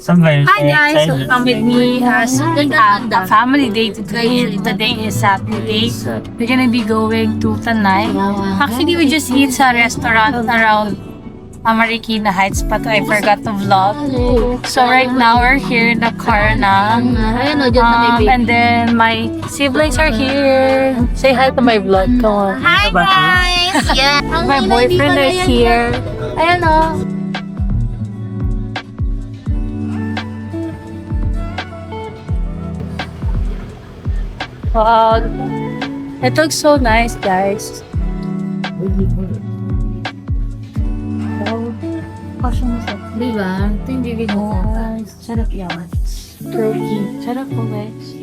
Hi guys, welcome with me as a family day today. Today is Saturday. We're gonna be going to Tanay. Actually, we just eat sa restaurant around Marikina Heights, but I forgot to vlog. So right now, we're here in the car na. And then my siblings are here. Say hi to my vlog. Come on. Hi guys! Yeah. My boyfriend is here. Ayan o. Wow. It looks so nice, guys. Diba? Ito yung bibig mo. Sarap yan. Turkey. Sarap po, guys.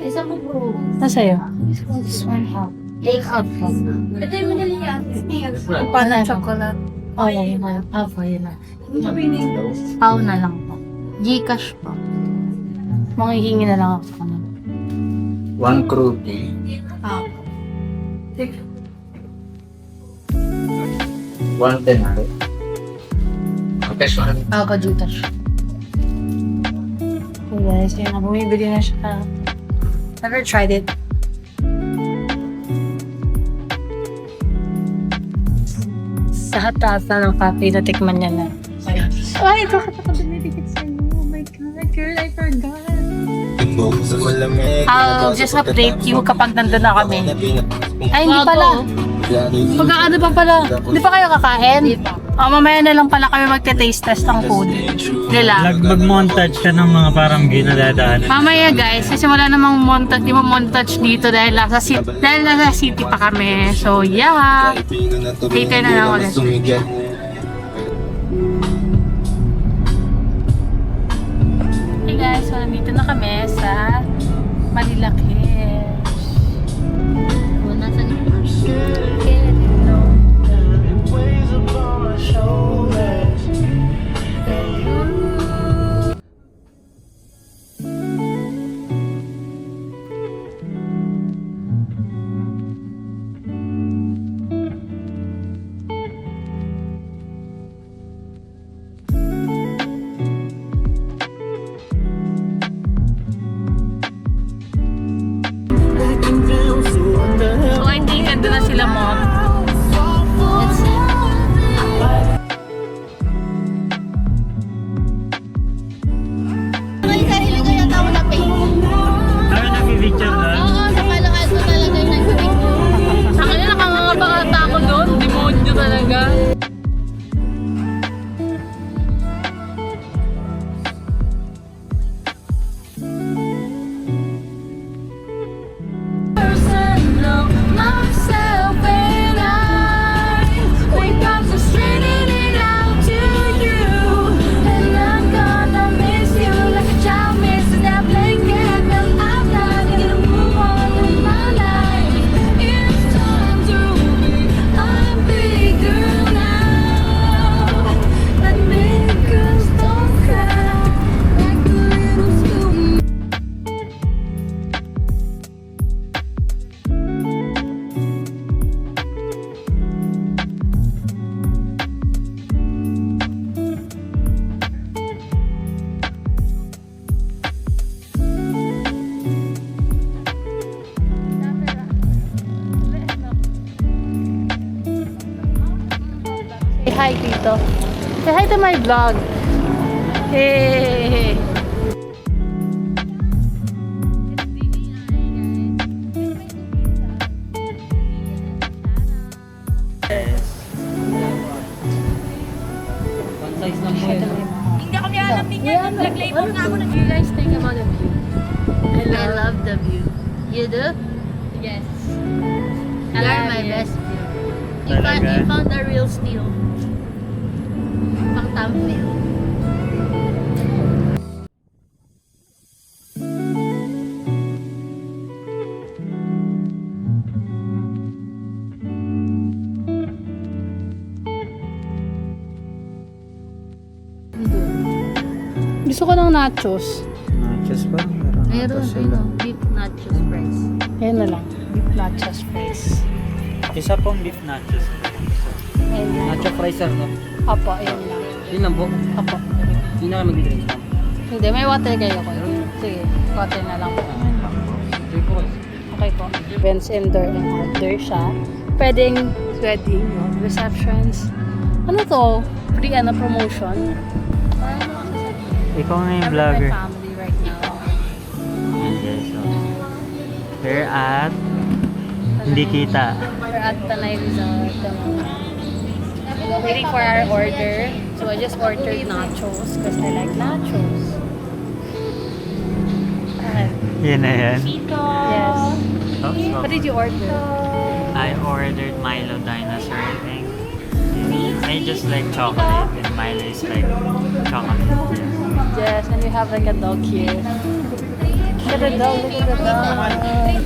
Isa mo bro. Nasa'yo? This one half. Take out po. Ito yung manili yan. Paano chocolate? Oh, yan na. Half o, yan na. Pao na lang po. Gcash po. Manghihingi na lang ako. One cruddy. Pao. One tenare. Okay, sorry. Pao ka Gcash. Okay, guys. Yun na. Bumibili na siya. Never tried it. Sa hatasan ng cafe, natikman niya na. Ay, bakit ako dumidikit sa'yo? Oh my God, girl, I forgot. I'll just update you kapag nandun na kami. Ay, hindi pala. Pagkaano pa pala? Hindi pa kayo kakain? Hindi pa. Mamaya na lang pala kami magte-taste test ng food. Nila. Mag-montage ka ng mga parang ginadadaan. Mamaya guys, kasi wala namang montage, di mo montage dito dahil nasa city pa kami. So yeah, later na lang ulit. Hey guys, so nandito na kami sa Malilaki. Wala sa So I think nandun na sila mom. Let's see. May sarili ko yata wala paint. Ano nag-picture na? Oo, nakalakad ko talaga yung nag-paint. Sa kanya nakangangabata ako doon, demonyo talaga. Say hi, Tito. Say hi to my vlog. Hey! Hindi ako alam din yan. Nag-label na ako. You guys think about the view. I love the view. You do? Yes. You're my best view. You found the real steal. Pang thumbnail. Gusto ko ng nachos. Nachos ba? Meron, beef nachos fries. Ayan na lang. Beef nachos fries. Isa pong beef nachos. Ayan lang. Nacho fries sir, no? Apo, ayan lang. Yun lang po. Apo. Yun na kami mag-drinks. Hindi, may water kayo ko. Sige, water na lang po. Okay po. Events indoor and outdoor siya. Pwedeng wedding, receptions. Ano to? Free promotion? Ikaw na yung I'm with vlogger. my family right now. Yes, so. We're at... Hindi kita. We're at Tanay Resort. Waiting for our order. So I just ordered nachos because I like nachos. Okay. Yan na yan. Yes. Oh, What did you order? I ordered Milo Dinosaur, I think. I just like chocolate and Milo is like chocolate. Yes, and we have like a dog here. Look at the dog, look at the dog.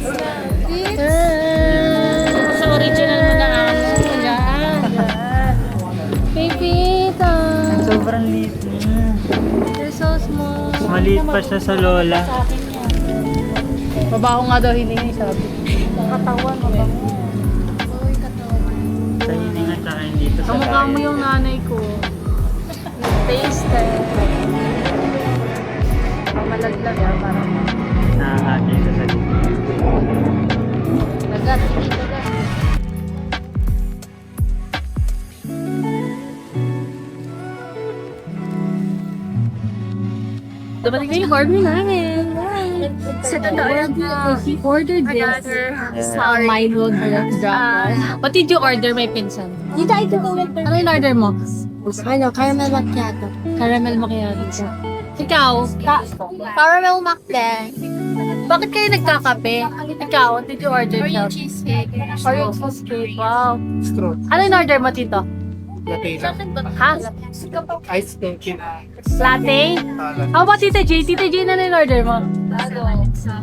So original mo na amo. Yan. Pipita. Sobrang liit niya. They're so small. Maliit pa siya sa lola. Mabaho nga daw hiningi, sabi. Katawan, mabaho. Sa hiningan tsaka hindi dito sa Kamukha mo yung nanay ko. Taste eh. Malaglag ah, parang. nakakagay sa salita. Lagat, hindi lagat. Dumating na yung order namin. Sa totoo lang, he ordered this. Milo Dragon. What did you order, my pinsan? Dito ay tutuloy. Ano yung order mo? Ano, caramel macchiato. Caramel macchiato. Ikaw? Caramel macchiato. Bakit kayo nagkakape? Ikaw, what did you order? Oreo cheesecake. Oreo cheesecake. Wow. Ano yung order mo, Tito? Latte lang. Ha? Ice cream. Latte? How about Tita J? Tita J, ano yung order mo?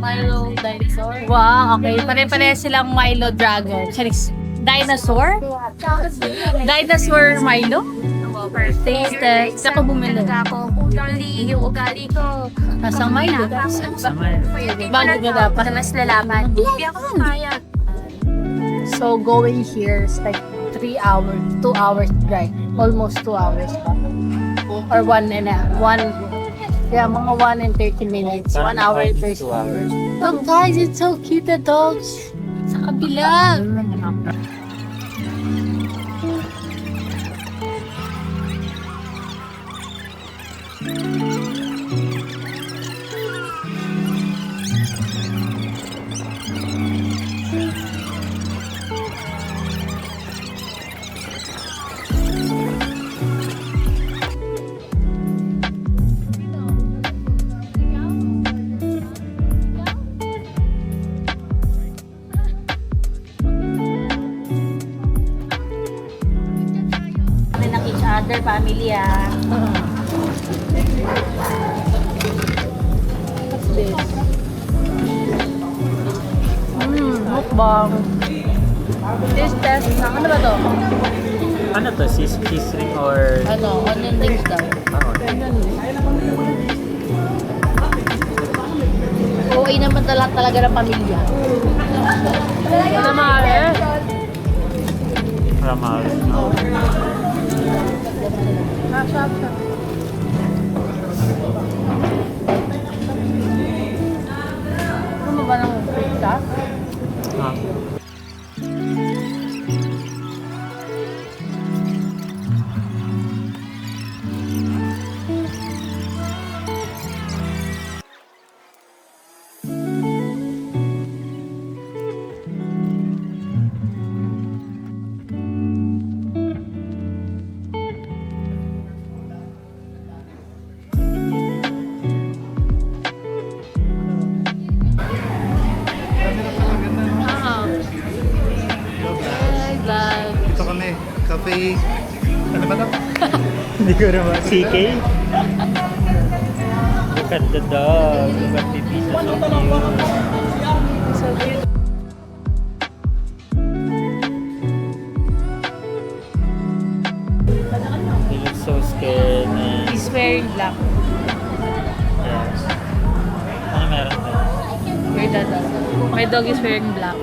Milo dinosaur. Wow, okay. Pare-pare silang Milo Dragon. Dinosaur? Dinosaur Milo? Tasted. Isa ko bumili. Ako, ugali, yung ugali ko. Nasa Milo. Bago ka dapat. Mas lalaman. Hindi ako kaya. So, going here is like 3 hours, 2 hours drive. Almost 2 hours pa. Or 1 and a, 1, yeah, mga 1 and 30 minutes. 1 hour and 30 minutes. Look guys, it's so cute, the dogs. Sa kabila. Ng each other, family ah. What's this? Mukbang. This test na, ano ba to? Ano to? Cheese ring or... Ano, onion rings daw. Okay naman talaga ng pamilya. Ano mahal eh? Ramal. Ano mo ba ng pizza? Ah. Dito kami. Cafe. Ano ba ito? Hindi ko naman. CK? Look at the dog. Look at the pizza. So cute. He looks so scared. And... He's wearing black. Yes. Ano meron ba? Your dad does. My dog is wearing black.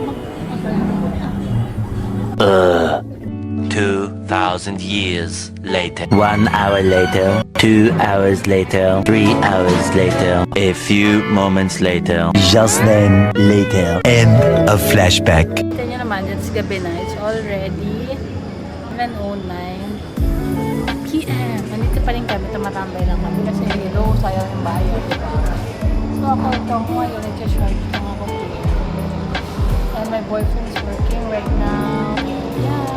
2 2,000 years later. 1 hour later, 2 hours later, 3 hours later, a few moments later. Just then, later. End of flashback. Kita nyo naman, it's gabi na. It's already 7:09 PM. Nandito pa rin kami, tumatambay lang kami kasi hello, sayang yung bayo, diba? So ako ito ngayon, nag-charge ng ako. And my boyfriend's working right now. Yeah.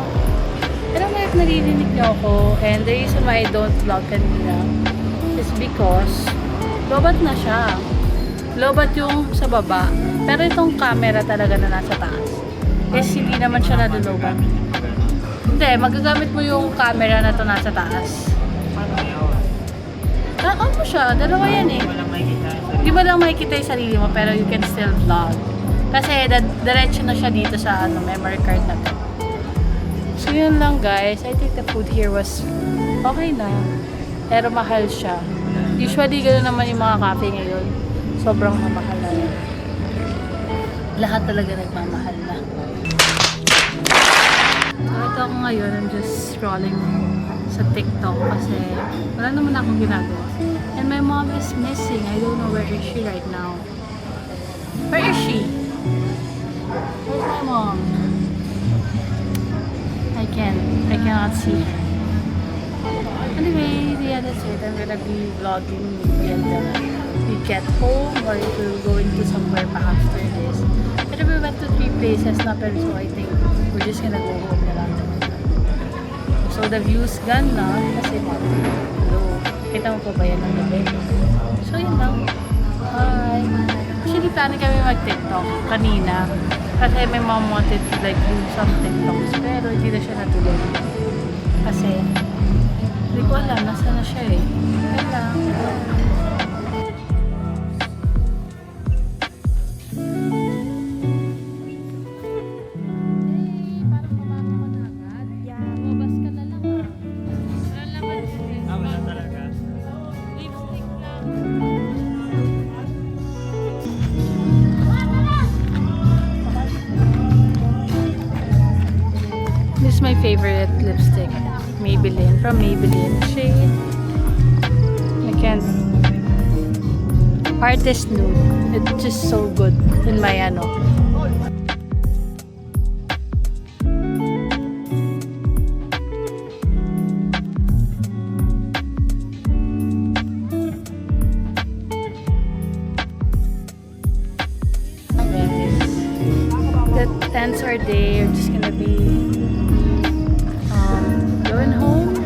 Pero may naririnig niyo ako, and the reason why I don't vlog kanina is because lobat na siya. Lobat yung sa baba. Pero itong camera talaga na nasa taas is hindi naman siya nadulobat. Hindi, magagamit mo yung camera na to nasa taas. Ano mo siya? Dalawa yan eh. Walang makikita. Hindi mo lang makikita yung sarili mo, pero you can still vlog. Kasi diretso na siya dito sa memory card na to. So yun lang guys. I think the food here was okay na. Pero mahal siya. Usually gano'n naman yung mga cafe ngayon. Sobrang mamahal na yun. Lahat talaga nagmamahal na. So ito ako ngayon, I'm just scrolling sa TikTok kasi wala naman akong ginagawa. And my mom is missing. I don't know where is she right now. Where is she? Where's my mom? I cannot see her. Anyway, yeah, that's it. I'm gonna be vlogging maybe until we get home or if we'll go into somewhere pa after this. Pero we went to 3 places na pero so I think we're just gonna go home na lang. So the view's gone na kasi hello. Kita mo pa ba yan ng gabi? So yun lang. Bye! Actually, plano kami mag-TikTok kanina. Kasi my mom wanted to like do some TikToks pero hindi na siya natuloy. Kasi hindi ko alam, nasa na siya eh. Kaya lang. Parang kumama ko na agad. Mabas ka na lang ah. Wala naman din. Wala talaga. Lipstick lang. This is my favorite lipstick. Maybelline. From Maybelline. Shade. I can't. Artist Nude. It's just so good. In my ano. That ends our day. We're just gonna be going home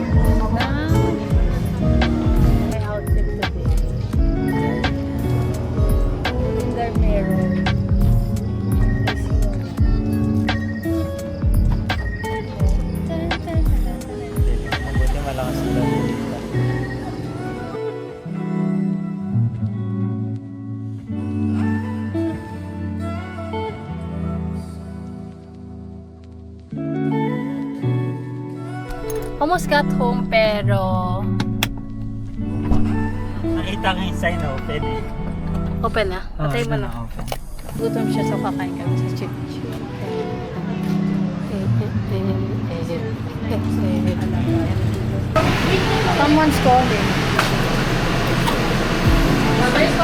now. My outfit today. In the mirror. I see Mabuti malakas sila dito. almost got home pero Nakita ko yung sign open eh. open na. Patay mo na. Open. Gutom siya so kakain kami sa chicken. Someone's calling. Ano ba yung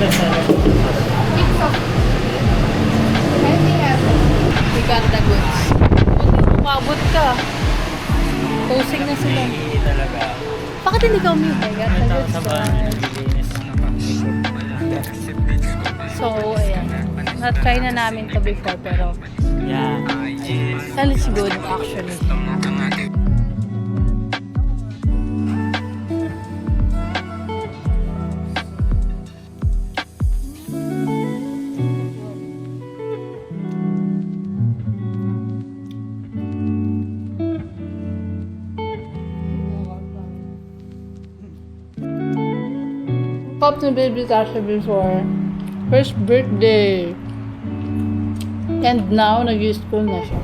bestseller? We got the goods. Umabot ka. Posing na sila. Hindi talaga. Bakit hindi ka umihi? Got the Ito goods. sa bahay naglilinis naman. So, ayan. Na-try na namin to before pero Yeah. that is good actually. Pop the baby Tasha before first birthday. And now, nag-school na siya.